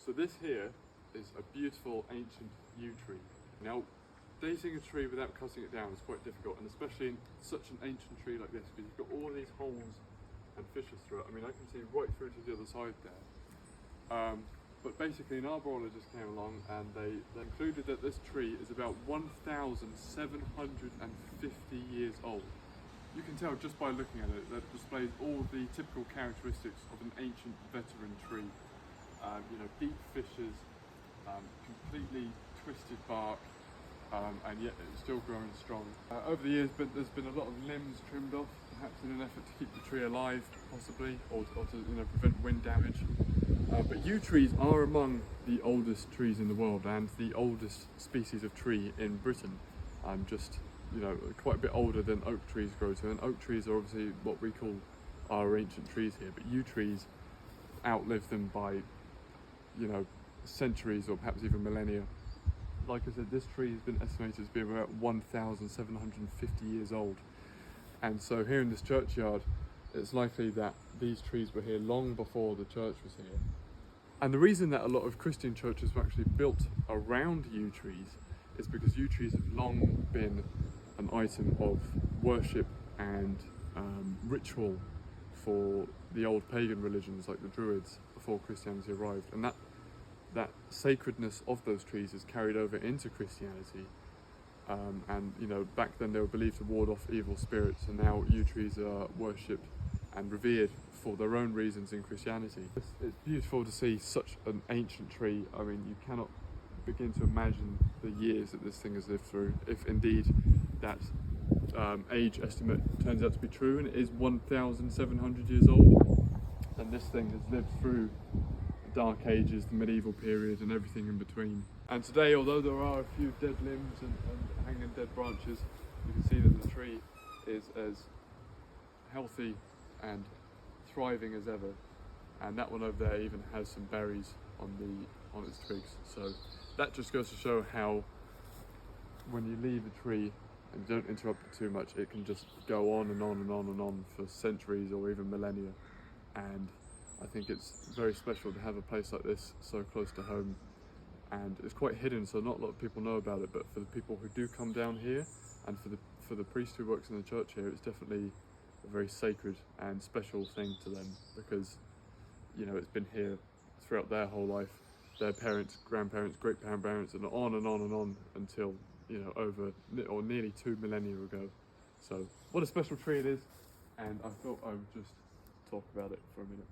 So this here is a beautiful ancient yew tree. Now, dating a tree without cutting it down is quite difficult, and especially in such an ancient tree like this, because you've got all these holes and fissures through it. I mean, I can see right through to the other side there. But basically an arborologist came along and they concluded that this tree is about 1,750 years old. You can tell just by looking at it that it displays all the typical characteristics of an ancient veteran tree. You know, deep fissures, completely twisted bark, and yet it's still growing strong. Over the years, there's been a lot of limbs trimmed off, perhaps in an effort to keep the tree alive, possibly, or to prevent wind damage. But yew trees are among the oldest trees in the world and the oldest species of tree in Britain. Just, you know, quite a bit older than oak trees grow to, and oak trees are obviously what we call our ancient trees here, but yew trees outlive them by, you know, centuries or perhaps even millennia. Like I said, this tree has been estimated to be about 1,750 years old. And so here in this churchyard, it's likely that these trees were here long before the church was here. And the reason that a lot of Christian churches were actually built around yew trees is because yew trees have long been an item of worship and ritual for the old pagan religions like the Druids before Christianity arrived. And that sacredness of those trees is carried over into Christianity. And you know, back then they were believed to ward off evil spirits, and now yew trees are worshipped and revered for their own reasons in Christianity. It's beautiful to see such an ancient tree. I mean, you cannot begin to imagine the years that this thing has lived through, if indeed that age estimate turns out to be true, and it is 1,700 years old. And this thing has lived through the Dark Ages, the medieval period, and everything in between. And today, although there are a few dead limbs and hanging dead branches, you can see that the tree is as healthy and thriving as ever. And that one over there even has some berries on its twigs. So that just goes to show how, when you leave a tree and you don't interrupt it too much, it can just go on and on and on and on for centuries or even millennia. And I think it's very special to have a place like this so close to home. And it's quite hidden, so not a lot of people know about it, but for the people who do come down here, and for the priest who works in the church here, it's definitely a very sacred and special thing to them, because, you know, it's been here throughout their whole life, their parents, grandparents, great-grandparents, and on and on and on until, you know, over or nearly 2 millennia ago. So what a special tree it is, and I thought I would just talk about it for a minute.